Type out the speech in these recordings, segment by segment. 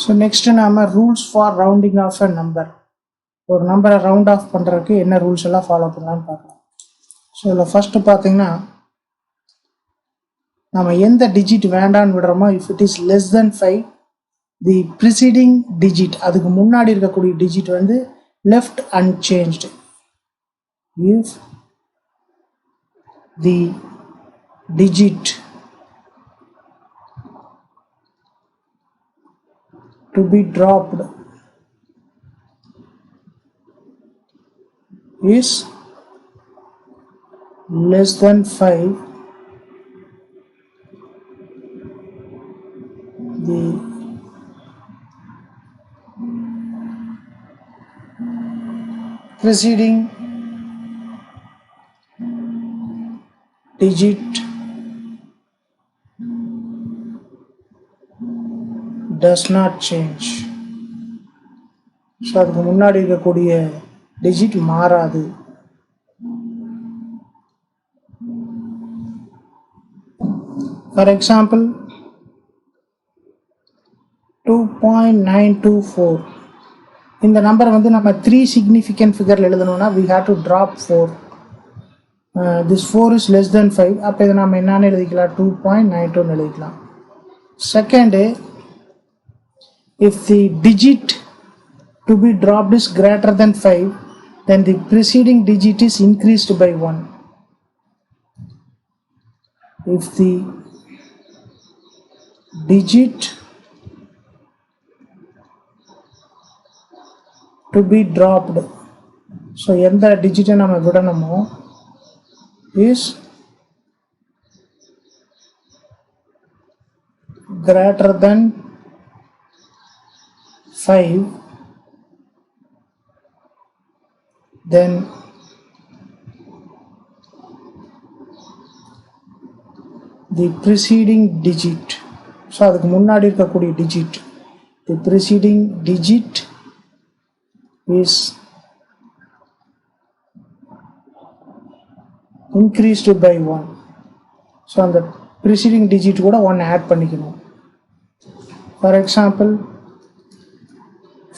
So next நாம rules for rounding off a number. ஒரு நம்பரை ரவுண்ட் ஆஃப் பண்ணுறதுக்கு என்ன ரூல்ஸ் எல்லாம் ஃபாலோ பண்ணலான்னு பார்க்கலாம். ஸோ இதில் ஃபஸ்ட்டு பார்த்தீங்கன்னா நம்ம எந்த டிஜிட் வேண்டான்னு விடுறோமோ, if it is less than 5 the preceding digit, அதுக்கு முன்னாடி இருக்கக்கூடிய டிஜிட் வந்து left unchanged. If the digit to be dropped is less than 5, the preceding digit does not change. So அதுக்கு முன்னாடி இருக்கக்கூடிய டிஜிட் மாறாது. ஃபார் எக்ஸாம்பிள் 2.924 இந்த நம்பர் வந்து நம்ம 3 சிக்னிஃபிகண்ட் ஃபிகரில் எழுதணும்னா we have to drop 4. this 4 is less than 5. அப்போ இதை நம்ம என்னன்னு எழுதிக்கலாம், 2.92 எழுதிக்கலாம். Second, if the digit to be dropped is greater than 5, then the preceding digit is increased by 1. If the digit to be dropped, so எந்த டிஜிட்டை நம்ம விடணுமோ is greater than 5, then the preceding digit, so அதுக்கு முன்னாடி இருக்கக்கூடிய digit, the preceding digit is increased by 1. so அந்த preceding digit கூட 1 add பண்ணிக்கணும். for example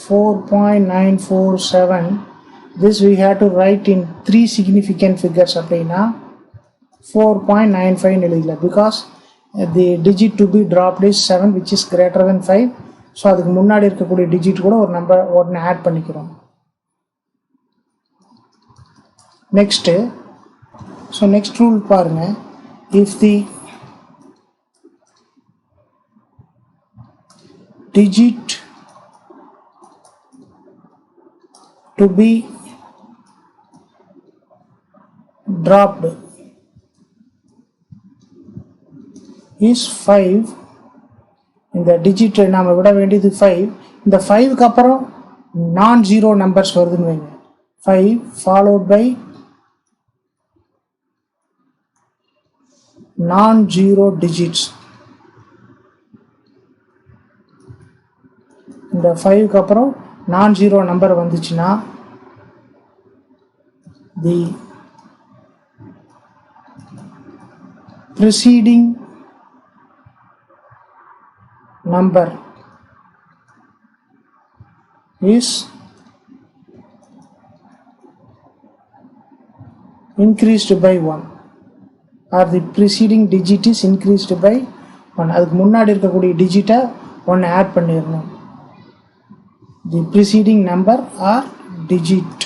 4.947, this we have to write in 3 significant figures அப்படின்னா 4.95 எழுதிக்கலாம், because the digit to be dropped is 7 which is greater than 5. So அதுக்கு முன்னாடி இருக்கக்கூடிய digit கூட ஒரு நம்பர் ஒன்று ஆட் பண்ணிக்கிறோம். நெக்ஸ்ட்டு, ஸோ நெக்ஸ்ட் ரூல் பாருங்க, if the digit to be dropped is 5, இந்த டிஜிட் நாம் விட வேண்டியது 5. இந்த 5க்கு அப்புறம் நான் ஜீரோ நம்பர்ஸ் வருதுன்னு வைங்க, 5 followed by நான் ஜீரோ டிஜிட்ஸ். இந்த 5க்கு அப்புறம் நான் ஜீரோ நம்பர் வந்துச்சுன்னா தி preceding number is increased by 1, or the preceding digit is increased by 1. அதுக்கு முன்னாடி இருக்கக்கூடிய டிஜிட்டை 1 ஆட் பண்ணிடணும். the preceding number or digit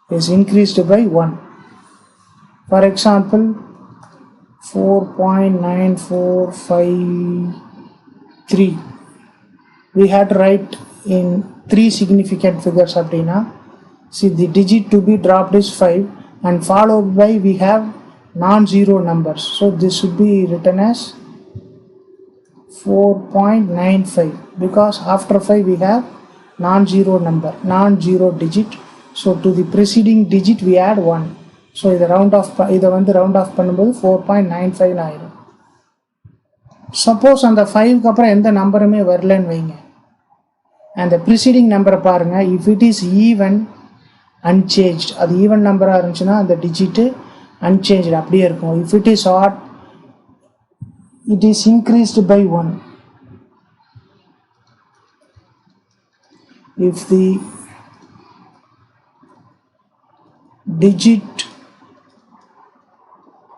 is increased by 1. for example 4.9453, we had to write in 3 significant figures அப்படின்னா, see the digit to be dropped is 5 and followed by we have non-zero numbers, so this should be written as 4.95, because after 5 we have non-zero number, non-zero digit, so to the preceding digit we add 1. So இதை round of பண்ணும்போது 4.95 ஆயிடும். Suppose அந்த 5க்கு அப்புறம் எந்த நம்பருமே வரலன்னு வைங்க, அந்த preceding நம்பரை பாருங்கள், if it is even unchange, அது ஈவன் நம்பராக இருந்துச்சுன்னா அந்த டிஜிட்டு அன்சேஞ்ச் அப்படியே இருக்கும். If it is odd, it is increased by 1. if the digit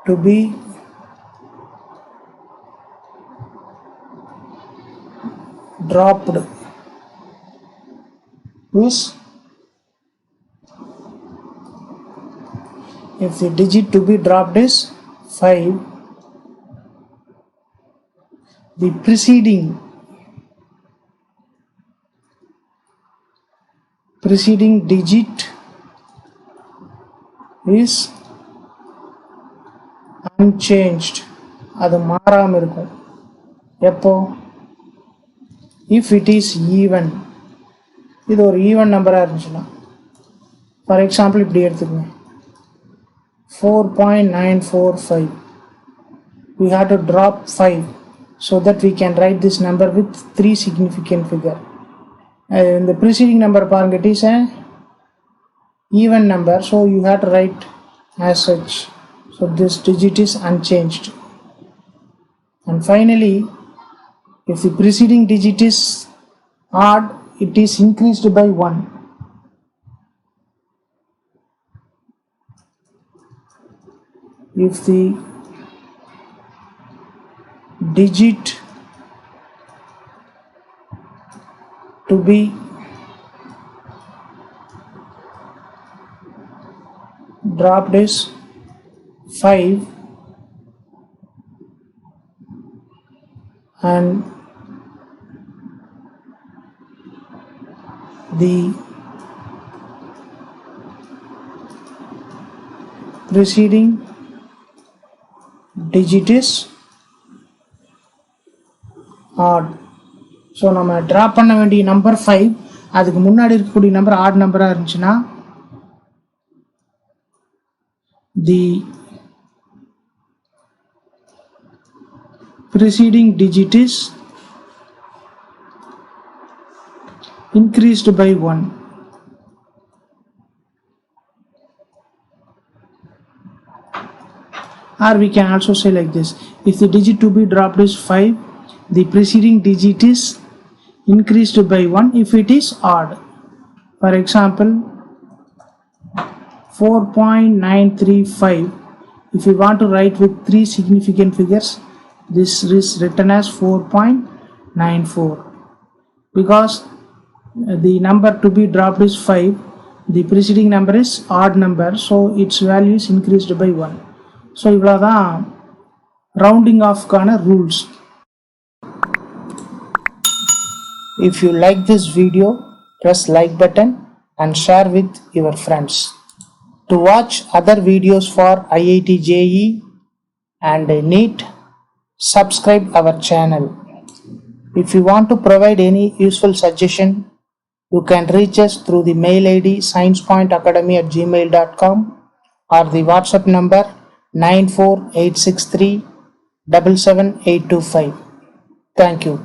to be dropped is, if the digit to be dropped is 5, the preceding digit is unchanged. அது மாறாம இருக்கும். எப்போ? if it is even, இது ஒரு even நம்பரா இருந்துச்சுன்னா, for example இப்படி எடுத்துக்கோங்க, 4.945, we have to drop 5 so that we can write this number with 3 significant figure. The preceding number பாருங்க, it is an even number, so you have to write as such, so this digit is unchanged. And finally, if the preceding digit is odd, it is increased by 1. If the digit to be dropped is 5 and the preceding digit is odd. So நம்ம drop பண்ண வேண்டிய number 5, அதுக்கு முன்னாடி இருக்கக்கூடிய number add நம்பராக இருந்துச்சுன்னா the preceding digit is increased by 1. Or we can also say like this, if the digit to be dropped is 5, the preceding digit is increased by 1 if it is odd. For example, 4.935, if we want to write with 3 significant figures, this is written as 4.94. Because the number to be dropped is 5, the preceding number is odd number, so its value is increased by 1. So இவ்வளவுதான் rounding off கான rules. If you like this video, press like button and share with your friends. To watch other videos for IIT JEE and NEET, subscribe our channel. If you want to provide any useful suggestion, you can reach us through the mail ID sciencepointacademy@gmail.com or the WhatsApp number 94863 77825. Thank you.